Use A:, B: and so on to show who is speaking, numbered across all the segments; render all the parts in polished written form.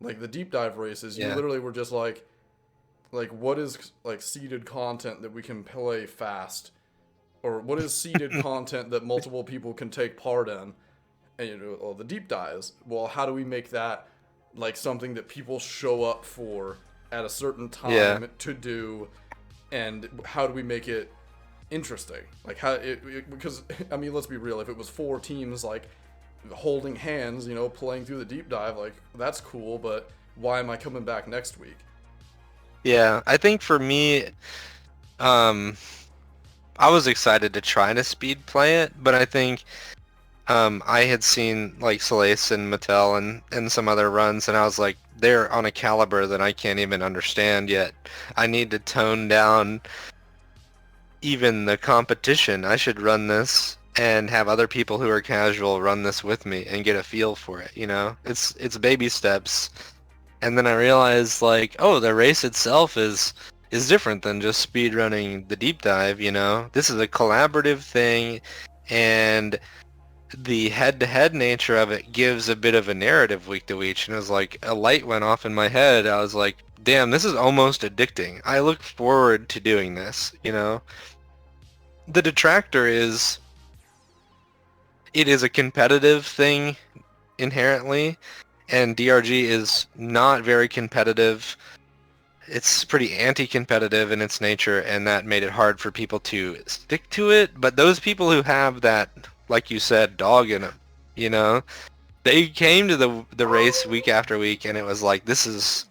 A: Like the deep dive races, you
B: Yeah.
A: literally were just like what is like seeded content that we can play fast, or what is seeded content that multiple people can take part in, and well, the deep dives. Well, how do we make that like something that people show up for at a certain
B: Yeah.
A: time to do, and how do we make it interesting? Like because I mean, let's be real. If it was four teams like holding hands, playing through the deep dive, like that's cool. But why am I coming back next week?
B: Yeah. I think for me, um, I was excited to try to speed play it, but I think I had seen like Solace and Mattel and some other runs, and I was like, they're on a caliber that I can't even understand yet. I need to tone down even the competition. I should run this and have other people who are casual run this with me and get a feel for it, you know? It's baby steps. And then I realized like, oh, the race itself is different than just speed running the deep dive, you know? This is a collaborative thing, and the head-to-head nature of it gives a bit of a narrative week to week, and it was like a light went off in my head. I was like, damn, this is almost addicting. I look forward to doing this, you know? The detractor is it is a competitive thing inherently, and DRG is not very competitive. It's pretty anti-competitive in its nature, and that made it hard for people to stick to it. But those people who have that, like you said, dog in them, you know, they came to the race week after week, and it was like, this is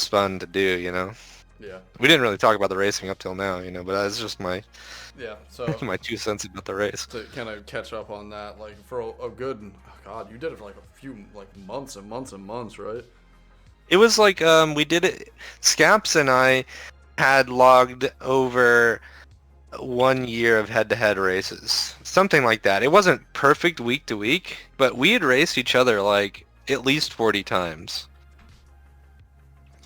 B: fun to do, you know.
A: Yeah,
B: We didn't really talk about the racing up till now, you know, but that's just my
A: yeah. So
B: my 2 cents about the race.
A: to kind of catch up on that, like for a good, oh God, you did it for like a few like months and months and months, right?
B: It was like we did it. Scaps and I had logged over 1 year of head-to-head races, something like that. It wasn't perfect week to week, but we had raced each other like at least 40 times,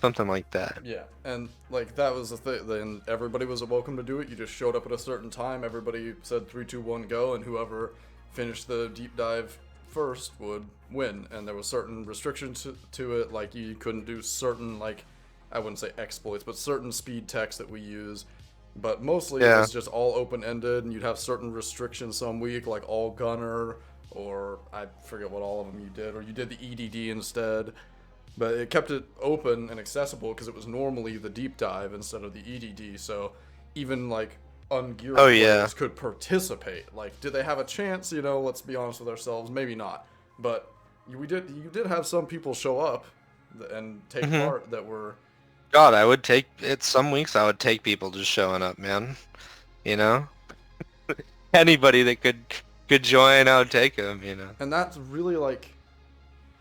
B: something like that.
A: Yeah, and like that was the thing. Then everybody was welcome to do it. You just showed up at a certain time. Everybody said 3, 2, 1, go, and whoever finished the deep dive first would win. And there was certain restrictions to it, like you couldn't do certain like I wouldn't say exploits, but certain speed techs that we use. But mostly it
B: Yeah.
A: was just all open ended, and you'd have certain restrictions some week, like all gunner, or I forget what all of them you did, or you did the EDD instead. But it kept it open and accessible because it was normally the deep dive instead of the EDD. So even like
B: Oh
A: ungeared
B: yeah.
A: players could participate. Like, did they have a chance? Let's be honest with ourselves. Maybe not. But you did have some people show up and take
B: hmm
A: part that were
B: God, I would take it. Some weeks I would take people just showing up, man. You know, anybody that could join, I would take them. You know.
A: and that's really like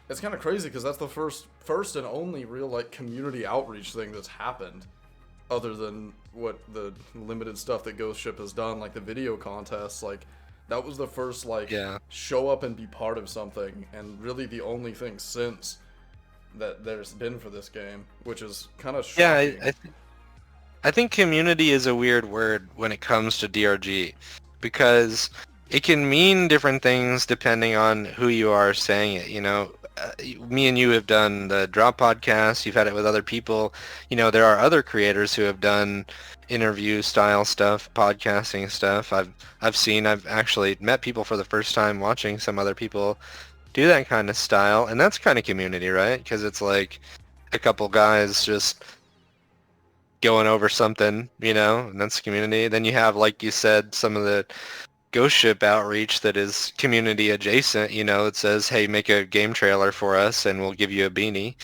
A: it's kind of crazy because that's the first and only real like community outreach thing that's happened other than what the limited stuff that Ghost Ship has done, like the video contests. Like that was the first like
B: Yeah.
A: show up and be part of something, and really the only thing since that there's been for this game, which is kind of
B: Yeah.
A: shocking.
B: I think community is a weird word when it comes to DRG because it can mean different things depending on who you are saying it. You know, me and you have done the Drop podcast. You've had it with other people. You know, there are other creators who have done interview style stuff, podcasting stuff. I've actually met people for the first time watching some other people do that kind of style, and that's kind of community, right? Because it's like a couple guys just going over something, you know, and that's community. Then you have, like you said, some of the ghost ship outreach that is community adjacent, you know, it says, hey, make a game trailer for us and we'll give you a beanie.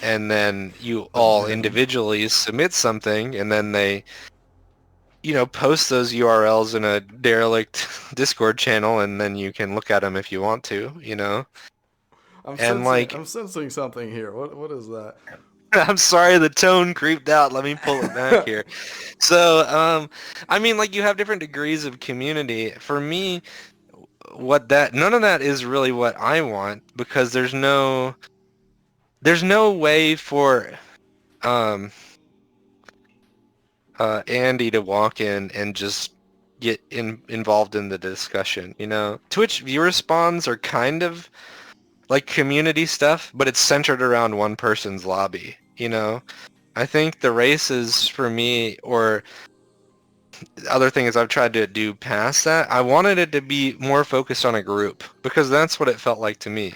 B: And then you all
A: Again,
B: individually submit something, and then they, you know, post those URLs in a derelict Discord channel, and then you can look at them if you want to, you know. And like,
A: I'm sensing something here. What is that?
B: I'm sorry, the tone creeped out. Let me pull it back here. So, I mean, like you have different degrees of community. For me, none of that is really what I want because there's no way for um Andy to walk in and just get involved in the discussion. You know, Twitch viewer spawns are kind of like community stuff, but it's centered around one person's lobby, you know? I think the races for me, or other things I've tried to do past that, I wanted it to be more focused on a group because that's what it felt like to me.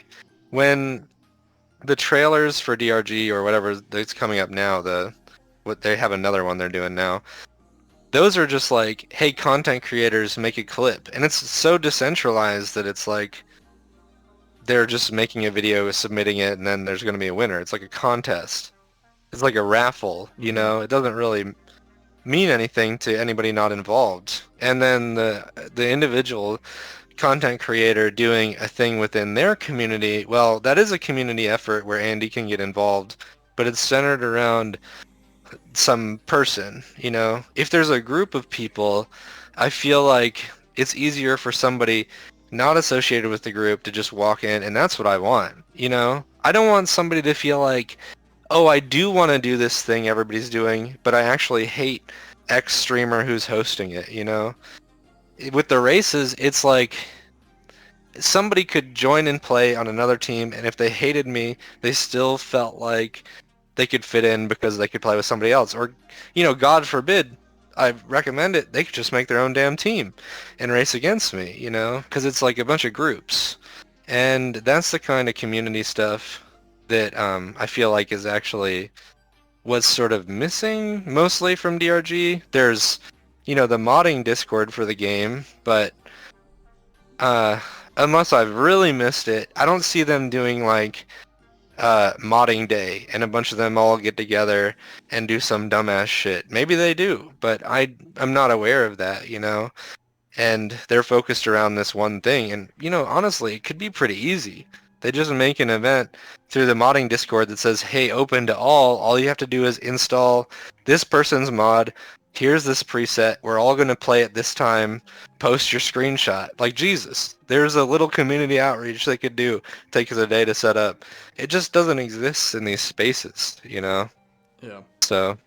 B: When the trailers for DRG or whatever that's coming up now, what they have another one they're doing now. Those are just like, hey, content creators make a clip, and it's so decentralized that it's like they're just making a video, submitting it, and then there's going to be a winner. It's like a contest. It's like a raffle, you
A: Mm-hmm.
B: know? It doesn't really mean anything to anybody not involved. And then the individual content creator doing a thing within their community, well, that is a community effort where Andy can get involved, but it's centered around some person, you know? If there's a group of people, I feel like it's easier for somebody not associated with the group to just walk in, and that's what I want, you know? I don't want somebody to feel like, oh, I do want to do this thing everybody's doing, but I actually hate X streamer who's hosting it, you know? With the races, it's like somebody could join and play on another team, and if they hated me, they still felt like they could fit in because they could play with somebody else. Or, you know, God forbid, I recommend it, they could just make their own damn team and race against me, you know? Because it's like a bunch of groups. And that's the kind of community stuff that I feel like is actually what's sort of missing mostly from DRG. There's, you know, the modding Discord for the game, but uh, unless I've really missed it, I don't see them doing like modding day and a bunch of them all get together and do some dumbass shit. Maybe they do, but I'm not aware of that, you know? And they're focused around this one thing. And, you know, honestly, it could be pretty easy. They just make an event through the modding Discord that says, hey, open to all. All you have to do is install this person's mod. Here's this preset. We're all going to play at this time. Post your screenshot. Like, Jesus, there's a little community outreach they could do. Take us a day to set up. It just doesn't exist in these spaces, you know?
A: Yeah.
B: So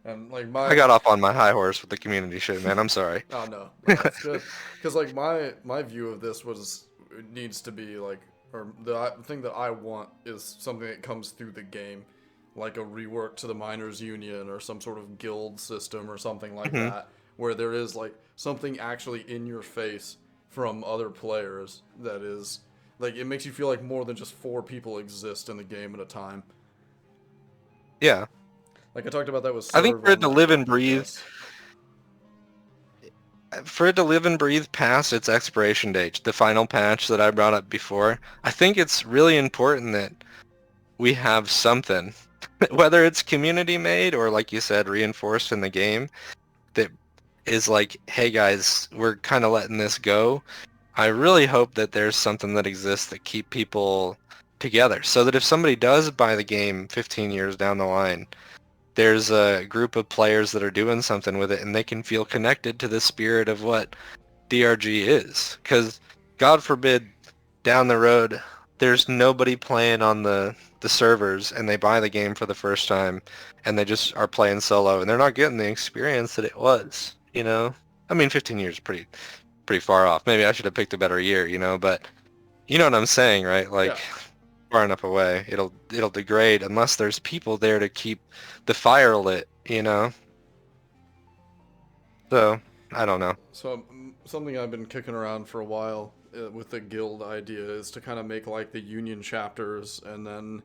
A: And like
B: I got off on my high horse with the community shit, man. I'm sorry.
A: oh no, that's good. Because like my view of this was it needs to be like, or the thing that I want is something that comes through the game, like a rework to the miners union or some sort of guild system or something like
B: Mhm.
A: that, where there is like something actually in your face from other players that is like it makes you feel like more than just 4 people exist in the game at a time.
B: Yeah.
A: Like I talked about that with
B: I think
A: Serve
B: for it
A: on
B: to live and breathe,
A: BS.
B: past its expiration date, the final patch that I brought up before, I think it's really important that we have something, whether it's community made or like you said, reinforced in the game, that is like, hey guys, we're kind of letting this go. I really hope that there's something that exists that keep people together so that if somebody does buy the game 15 years down the line, there's a group of players that are doing something with it and they can feel connected to the spirit of what DRG is. Because God forbid down the road there's nobody playing on the servers and they buy the game for the first time and they just are playing solo and they're not getting the experience that it was, you know? I mean, 15 years is pretty far off. Maybe I should have picked a better year, you know, but you know what I'm saying, right?
A: Yeah.
B: Like far enough away, it'll degrade unless there's people there to keep the fire lit, you know? So, I don't know.
A: So something I've been kicking around for a while with the guild idea is to kind of make like the union chapters and then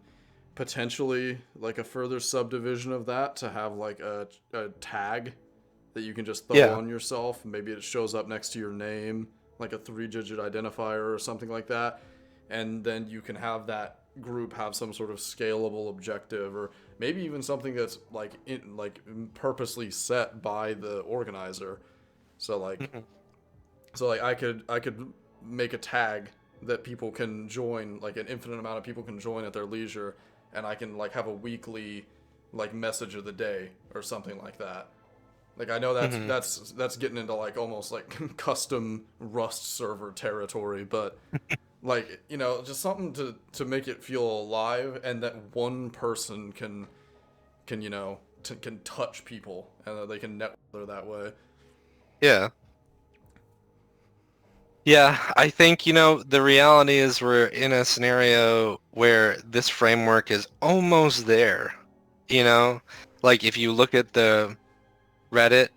A: potentially like a further subdivision of that to have like a tag that you can just throw
B: Yeah.
A: on yourself. Maybe it shows up next to your name, like a 3-digit identifier or something like that. And then you can have that group have some sort of scalable objective or maybe even something that's like purposely set by the organizer. So like
B: Mhm.
A: I could make a tag that people can join, like an infinite amount of people can join at their leisure, and I can like have a weekly like message of the day or something like that. Like I know that's
B: Mhm.
A: that's getting into like almost like custom Rust server territory, but like you know just something to make it feel alive and that one person can you know can touch people and that they can network that way.
B: Yeah. Yeah, I think, the reality is we're in a scenario where this framework is almost there, you know? Like if you look at the Reddit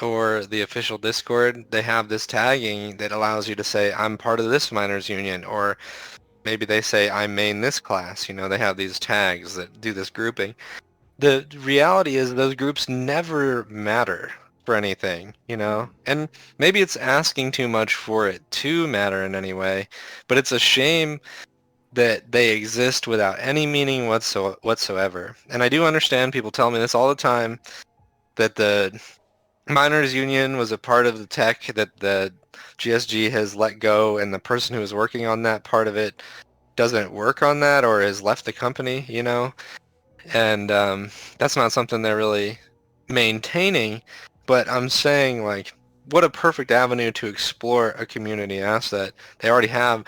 B: or the official Discord, they have this tagging that allows you to say, I'm part of this miners union, or maybe they say, I main this class. They have these tags that do this grouping. The reality is those groups never matter for anything. And maybe it's asking too much for it to matter in any way, but it's a shame that they exist without any meaning whatsoever. And I do understand people tell me this all the time, that the miners union was a part of the tech that the GSG has let go, and the person who was working on that part of it doesn't work on that or has left the company. And that's not something they're really maintaining. But I'm saying, like, what a perfect avenue to explore a community asset. They already have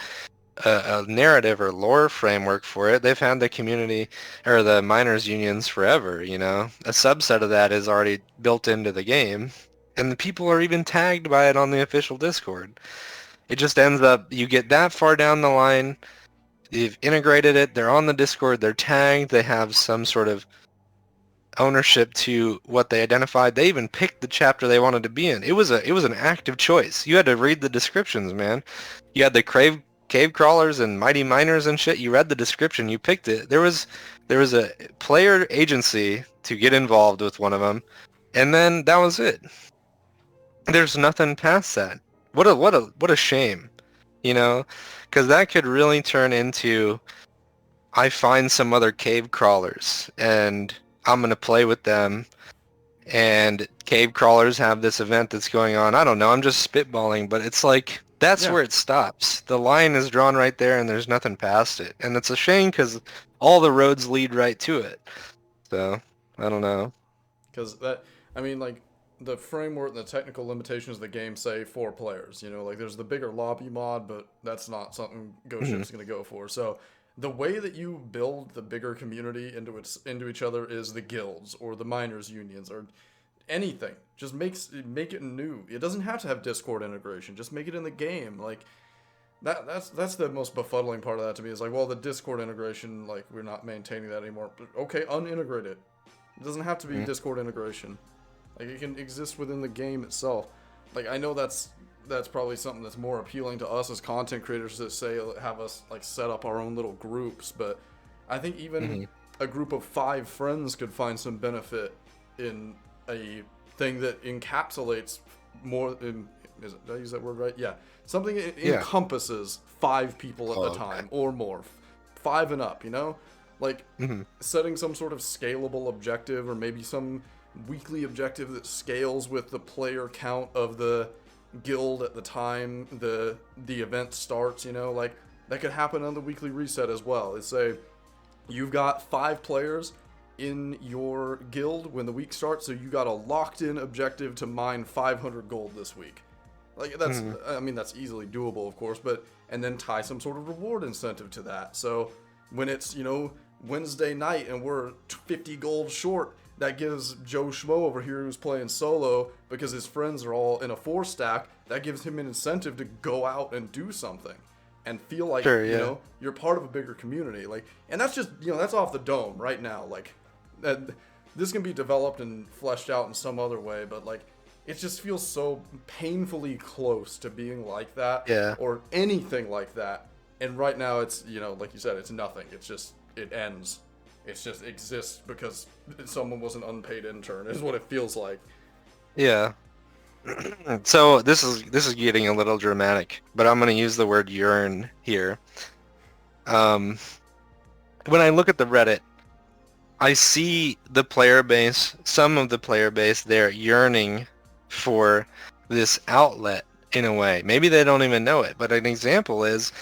B: a narrative or lore framework for it. They've had the community or the miners unions forever. A subset of that is already built into the game, and the people are even tagged by it on the official Discord. It just ends up, you get that far down the line, you've integrated it, they're on the Discord, they're tagged, they have some sort of ownership to what they identified. They even picked the chapter they wanted to be in. It was an active choice. You had to read the descriptions, man. You had the cave crawlers and mighty miners and shit. You read the description, you picked it. There was a player agency to get involved with one of them, and then that was it. There's nothing past that. What a shame, you know? Because that could really turn into, I find some other cave crawlers and I'm gonna play with them, and cave crawlers have this event that's going on. I don't know, I'm just spitballing, but it's like that's
A: Yeah,
B: where it stops. The line is drawn right there and there's nothing past it. And it's a shame because all the roads lead right to it. So, I don't know.
A: because that, I mean, like the framework and the technical limitations of the game say 4 players. Like there's the bigger lobby mod, but that's not something Ghost
B: Mhm.
A: Ship's gonna go for. So the way that you build the bigger community into each other is the guilds or the miners unions or anything. Just make it new. It doesn't have to have Discord integration. Just make it in the game. Like that's the most befuddling part of that to me is like, well, the Discord integration, like we're not maintaining that anymore. But okay, unintegrate it. It doesn't have to be
B: Mhm.
A: Discord integration. Like it can exist within the game itself. Like I know that's probably something that's more appealing to us as content creators that say have us like set up our own little groups, but I think even
B: Mhm.
A: a group of 5 friends could find some benefit in a thing that encapsulates more in did I use that word right? Yeah. Something that
B: Yeah.
A: encompasses 5 people at the
B: Oh, okay.
A: time or more. 5 and up. Like
B: Mhm.
A: setting some sort of scalable objective or maybe some weekly objective that scales with the player count of the guild at the time the event starts. Like that could happen on the weekly reset as well. It's say you've got 5 players in your guild when the week starts, so you got a locked in objective to mine 500 gold this week. Like that's
B: Mhm.
A: I mean that's easily doable, of course, but and then tie some sort of reward incentive to that. So when it's Wednesday night and we're 50 gold short, that gives Joe Schmo over here who's playing solo because his friends are all in a 4 stack, that gives him an incentive to go out and do something and feel like,
B: Sure, yeah.
A: you're part of a bigger community. Like, and that's just, that's off the dome right now. Like, that this can be developed and fleshed out in some other way, but like, it just feels so painfully close to being like that
B: Yeah.
A: or anything like that. And right now, it's, like you said, it's nothing. It's just, it ends. It just exists because someone was an unpaid intern, is what it feels like.
B: Yeah. So this is getting a little dramatic, but I'm gonna use the word yearn here. Um, when I look at the Reddit, I see the player base, some of the player base there yearning for this outlet in a way. Maybe they don't even know it, but an example is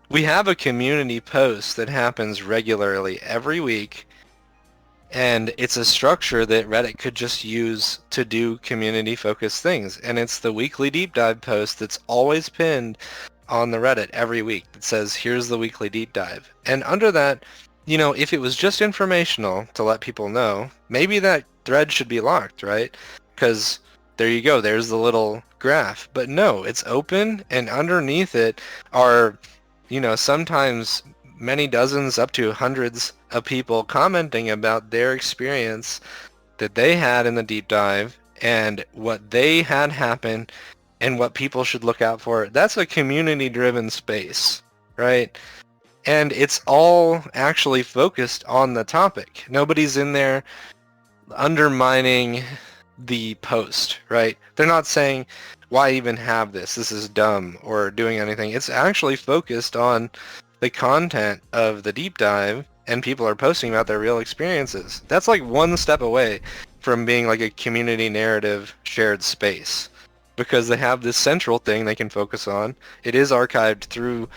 B: we have a community post that happens regularly every week, and it's a structure that Reddit could just use to do community-focused things. And it's the weekly deep dive post that's always pinned on the Reddit every week that says, here's the weekly deep dive. And under that, if it was just informational to let people know, maybe that thread should be locked, right? Because there you go, there's the little graph. But no, it's open, and underneath it are, sometimes many dozens up to hundreds of people commenting about their experience that they had in the deep dive and what they had happen and what people should look out for. That's a community-driven space, right? And it's all actually focused on the topic. Nobody's in there undermining the post, right? They're not saying, why even have this? This is dumb, or doing anything. It's actually focused on the content of the deep dive, and people are posting about their real experiences. That's like one step away from being like a community narrative shared space, because they have this central thing they can focus on. It is archived through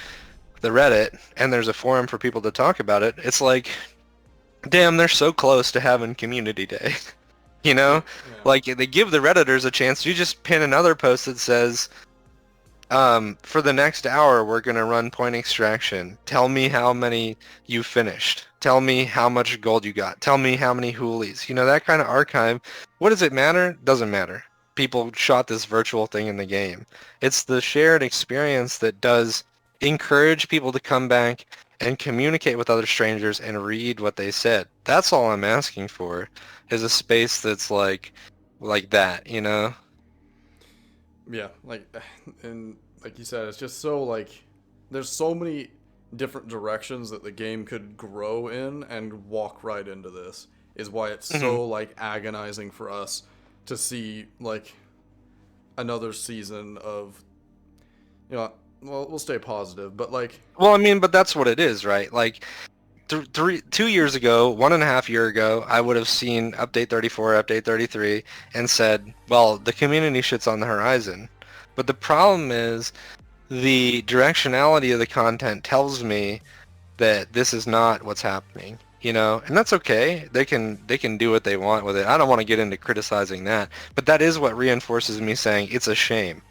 B: the Reddit, and there's a forum for people to talk about it. It's like, damn, they're so close to having community day.
A: Yeah.
B: Like, they give the Redditors a chance. You just pin another post that says, for the next hour, we're going to run point extraction. Tell me how many you finished. Tell me how much gold you got. Tell me how many hoolies. That kind of archive. What does it matter? Doesn't matter. People shot this virtual thing in the game. It's the shared experience that does encourage people to come back and communicate with other strangers and read what they said. That's all I'm asking for, is a space that's like that,
A: Yeah, and like you said, it's just so there's so many different directions that the game could grow in, and walk right into this is why it's
B: Mhm.
A: so agonizing for us to see another season of, well, we'll stay positive, but
B: Well, I mean, but that's what it is, right? Like, 2 years ago, 1.5 year ago, I would have seen update 34, update 33, and said, well, the community shit's on the horizon. But the problem is, the directionality of the content tells me that this is not what's happening, and that's okay. They can do what they want with it. I don't want to get into criticizing that, but that is what reinforces me saying it's a shame.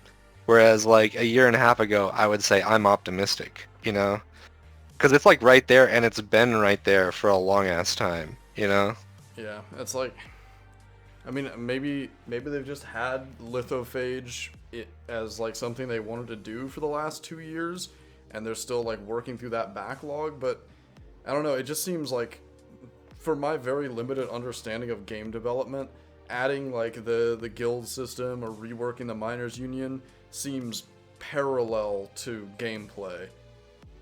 B: Whereas like a year and a half ago, I would say I'm optimistic, because it's like right there, and it's been right there for a long ass time.
A: yeah, it's I mean, maybe they've just had lithophage as something they wanted to do for the last 2 years, and they're still working through that backlog. But I don't know. It just seems for my very limited understanding of game development, adding the guild system or reworking the miners union seems parallel to gameplay.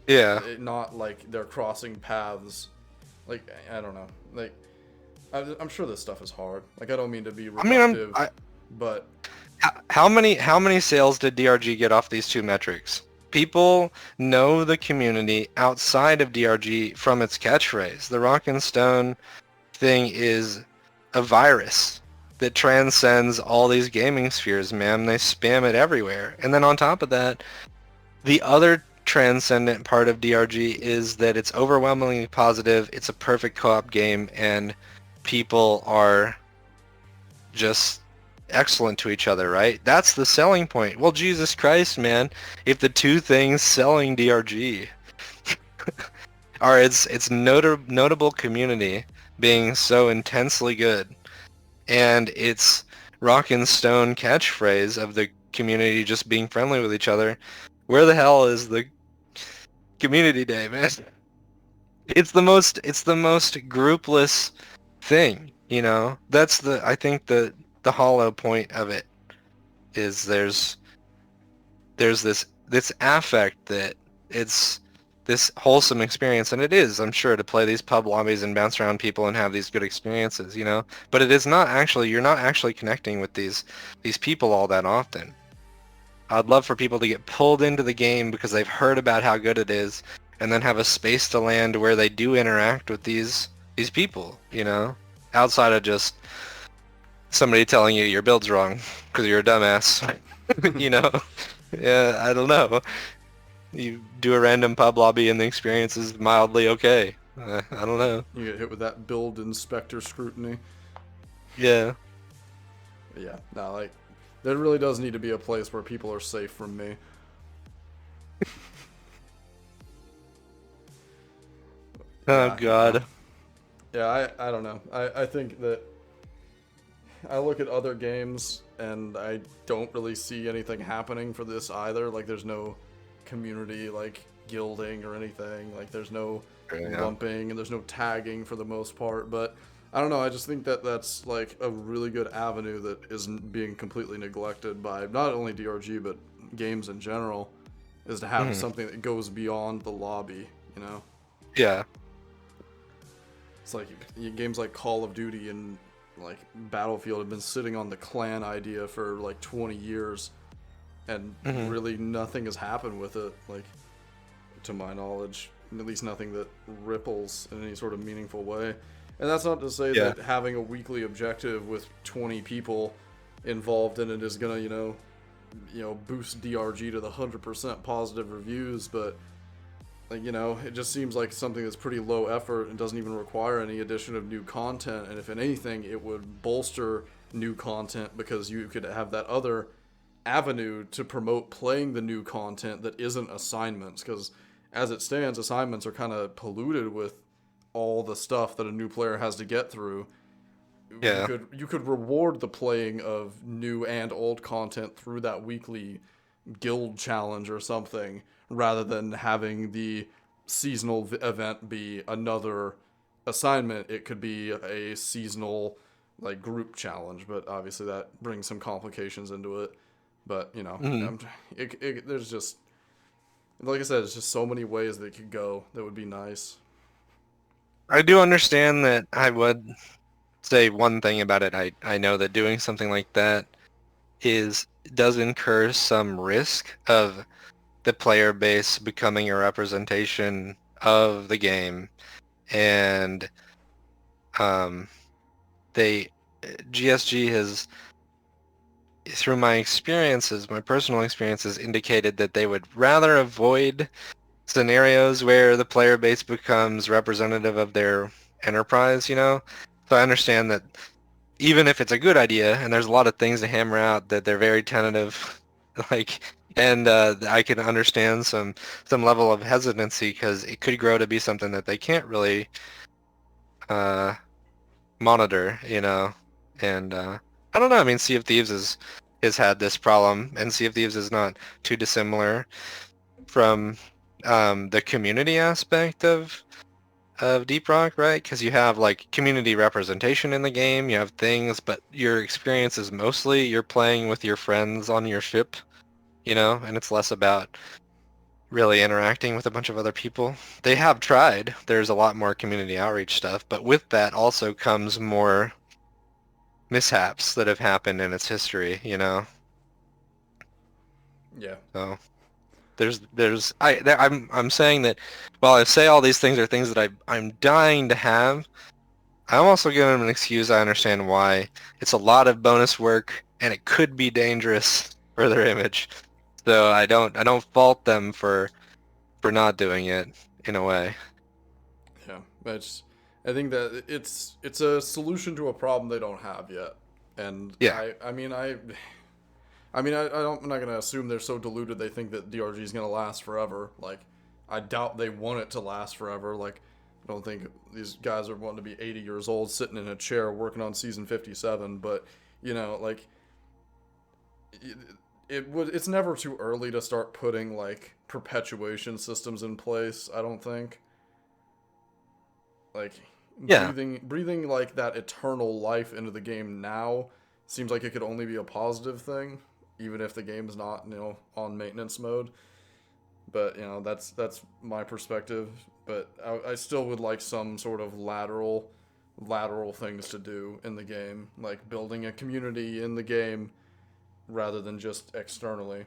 B: Yeah.
A: Not they're crossing paths. I don't know. I'm sure this stuff is hard. I don't mean to be
B: I mean,
A: reductive, but
B: how many sales did DRG get off these two metrics? People know the community outside of DRG from its catchphrase. The Rock and Stone thing is a virus that transcends all these gaming spheres, man. They spam it everywhere. And then on top of that, the other transcendent part of DRG is that it's overwhelmingly positive, it's a perfect co-op game, and people are just excellent to each other, right? That's the selling point. Well, Jesus Christ, man, if the two things selling DRG are its notable community being so intensely good, and its rock and stone catchphrase of the community just being friendly with each other, where the hell is the community day, man? It's the most groupless thing, That's I think the hollow point of it is there's this affect that it's this wholesome experience, and it is, I'm sure, to play these pub lobbies and bounce around people and have these good experiences, But it is not actually, you're not actually connecting with these people all that often. I'd love for people to get pulled into the game because they've heard about how good it is, and then have a space to land where they do interact with these people, outside of just somebody telling you your build's wrong because you're a dumbass, you know? Yeah, I don't know. You do a random pub lobby and the experience is mildly okay. I don't know.
A: you get hit with that build inspector scrutiny.
B: Yeah.
A: Yeah, no, there really does need to be a place where people are safe from me.
B: Oh
A: Yeah,
B: God.
A: yeah, I don't know. I think that I look at other games and I don't really see anything happening for this either. Like there's no community like guilding or anything. Like there's no
B: Yeah.
A: lumping and there's no tagging for the most part. But I don't know. I just think that that's like a really good avenue that isn't being completely neglected by not only DRG but games in general. Is to have
B: Mhm.
A: something that goes beyond the lobby. You know,
B: Yeah.
A: it's like games like Call of Duty and like Battlefield have been sitting on the clan idea for like 20 years, and
B: Mhm.
A: really nothing has happened with it. Like, to my knowledge, at least nothing that ripples in any sort of meaningful way. And that's not to say
B: Yeah.
A: that having a weekly objective with 20 people involved in it is gonna, boost DRG to the 100% positive reviews, but like, it just seems like something that's pretty low effort and doesn't even require any addition of new content. And if in anything, it would bolster new content because you could have that other avenue to promote playing the new content that isn't assignments. Because as it stands, assignments are kind of polluted with all the stuff that a new player has to get through. You
B: Yeah.
A: could you could reward the playing of new and old content through that weekly guild challenge or something, rather than having the seasonal event be another assignment. It could be a seasonal like group challenge, but obviously that brings some complications into it. But
B: Mhm.
A: there's just, like I said, it's just so many ways that it could go that would be nice.
B: I do understand that. I would say one thing about it. I know that doing something like that does incur some risk of the player base becoming a representation of the game, and um, they GSG has, through my personal experiences, indicated that they would rather avoid scenarios where the player base becomes representative of their enterprise, you know? So I understand that even if it's a good idea and there's a lot of things to hammer out, that they're very tentative, like, and I can understand some level of hesitancy because it could grow to be something that they can't really uh, monitor, you know? And I don't know. I mean, Sea of Thieves has had this problem, and Sea of Thieves is not too dissimilar from the community aspect of Deep Rock, right? Because you have like community representation in the game, you have things, but your experience is mostly you're playing with your friends on your ship, you know, and it's less about really interacting with a bunch of other people. They have tried. There's a lot more community outreach stuff, but with that also comes more mishaps that have happened in its history, you know.
A: Yeah.
B: So I'm saying that while I say all these things are things that I'm dying to have, I'm also giving them an excuse. I understand why. It's a lot of bonus work and it could be dangerous for their image. So I don't fault them for not doing it in a way.
A: Yeah, it's. I think that it's a solution to a problem they don't have yet, and
B: Yeah.
A: I'm not gonna assume they're so deluded they think that DRG is gonna last forever. Like, I doubt they want it to last forever. Like, I don't think these guys are wanting to be 80 years old sitting in a chair working on season 57. But like it's never too early to start putting like perpetuation systems in place. I don't think. Like,
B: Yeah.
A: breathing like that eternal life into the game now seems like it could only be a positive thing, even if the game is not on maintenance mode. But that's my perspective. But I still would like some sort of lateral things to do in the game, like building a community in the game rather than just externally.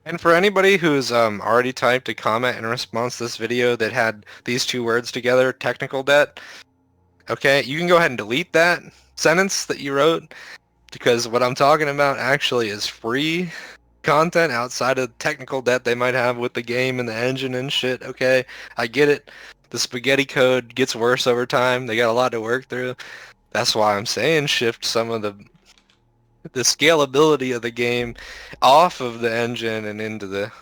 B: And for anybody who's already typed a comment in response to this video that had these two words together, technical debt, okay, you can go ahead and delete that sentence that you wrote, because what I'm talking about actually is free content outside of technical debt they might have with the game and the engine and shit. Okay, I get it. The spaghetti code gets worse over time. They got a lot to work through. That's why I'm saying shift some of the scalability of the game off of the engine and into the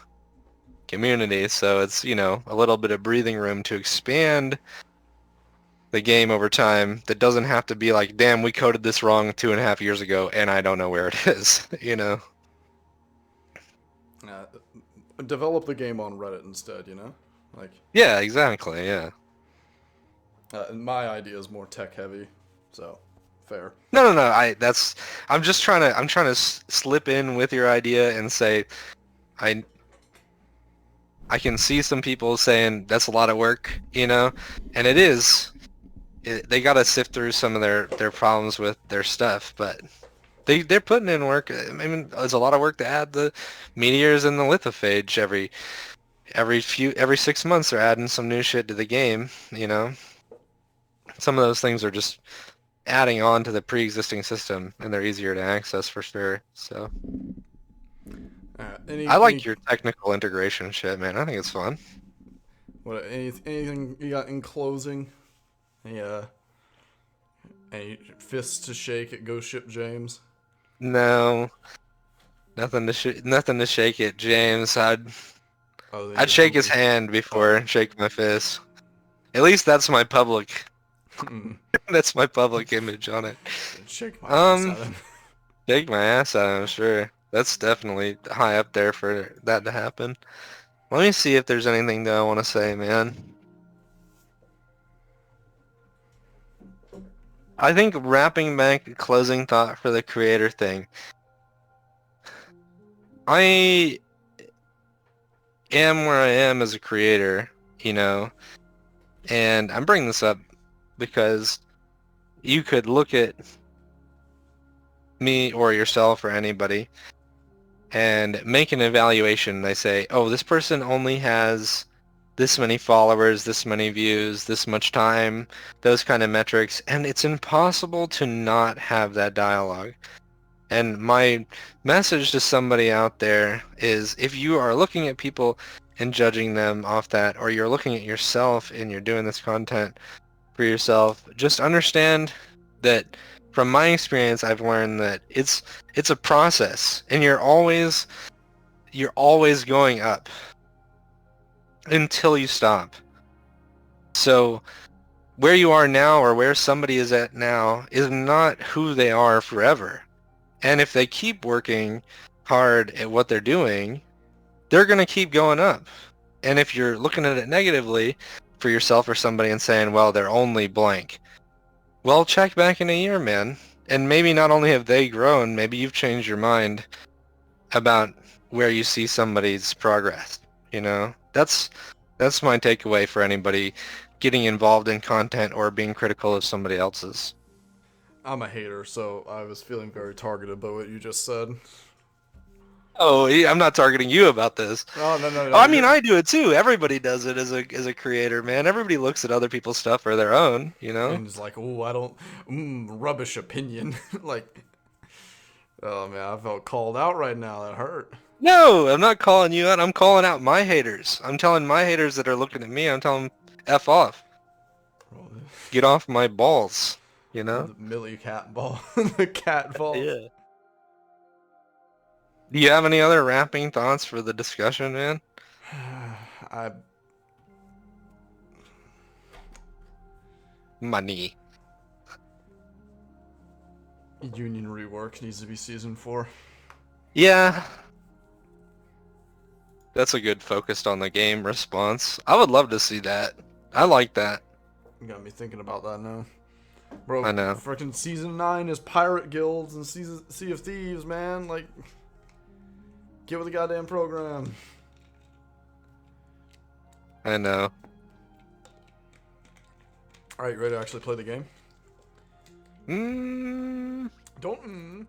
B: community, so it's, a little bit of breathing room to expand the game over time that doesn't have to be like, damn, we coded this wrong 2.5 years ago and I don't know where it is, you know?
A: Uh, develop the game on Reddit instead, you know? Like,
B: Yeah, exactly, yeah.
A: my idea is more tech heavy, so fair.
B: No, I'm just I'm trying to slip in with your idea and say, I I can see some people saying that's a lot of work, you know, and it is. They got to sift through some of their problems with their stuff, but they're putting in work. I mean, it's a lot of work to add the meteors and the lithophage every 6 months. They're adding some new shit to the game, you know. Some of those things are just adding on to the pre-existing system, and they're easier to access for sure. So I like your technical integration shit, man. I think it's fun.
A: Anything you got in closing? Any fists to shake at Ghost Ship James?
B: No, nothing to shake it, James. I'd
A: You're
B: shake his
A: hungry.
B: hand before shake my fist. At least that's my public. That's my public image on it.
A: Shake my ass at him.
B: Shake my ass at him, sure. That's definitely high up there for that to happen. Let me see if there's anything that I want to say, man. I think wrapping back a closing thought for the creator thing. I am where I am as a creator, you know, and I'm bringing this up because you could look at me or yourself or anybody and make an evaluation. They say, oh, this person only has this many followers, this many views, this much time, those kind of metrics, and it's impossible to not have that dialogue. And my message to somebody out there is, if you are looking at people and judging them off that, or you're looking at yourself and you're doing this content for yourself, just understand that from my experience, I've learned that it's a process, and you're always going up until you stop. So where you are now or where somebody is at now is not who they are forever. And if they keep working hard at what they're doing, they're going to keep going up. And if you're looking at it negatively for yourself or somebody and saying, well, they're only blank, well, check back in a year, man. And maybe not only have they grown, maybe you've changed your mind about where you see somebody's progress, you know? That's my takeaway for anybody getting involved in content or being critical of somebody else's.
A: I'm a hater, so I was feeling very targeted by what you just said.
B: Oh, I'm not targeting you about this.
A: Oh, no.
B: Oh, I mean, I do it too. Everybody does it as a creator, man. Everybody looks at other people's stuff for their own, you know?
A: And it's like, oh, I don't... rubbish opinion. Like... Oh, man, I felt called out right now. That hurt.
B: No, I'm not calling you out. I'm calling out my haters. I'm telling my haters that are looking at me, I'm telling them, F off. Get off my balls, you know?
A: The Millie cat ball. The cat ball.
B: Yeah. Do you have any other wrapping thoughts for the discussion, man? Money.
A: Union rework needs to be season 4.
B: Yeah. That's a good focused on the game response. I would love to see that. I like that.
A: You got me thinking about that now. Bro,
B: I know.
A: freaking season 9 is pirate guilds and Sea of Thieves, man. Like, get with the goddamn program.
B: I know.
A: Alright, you ready to actually play the game?
B: Mm.
A: Don't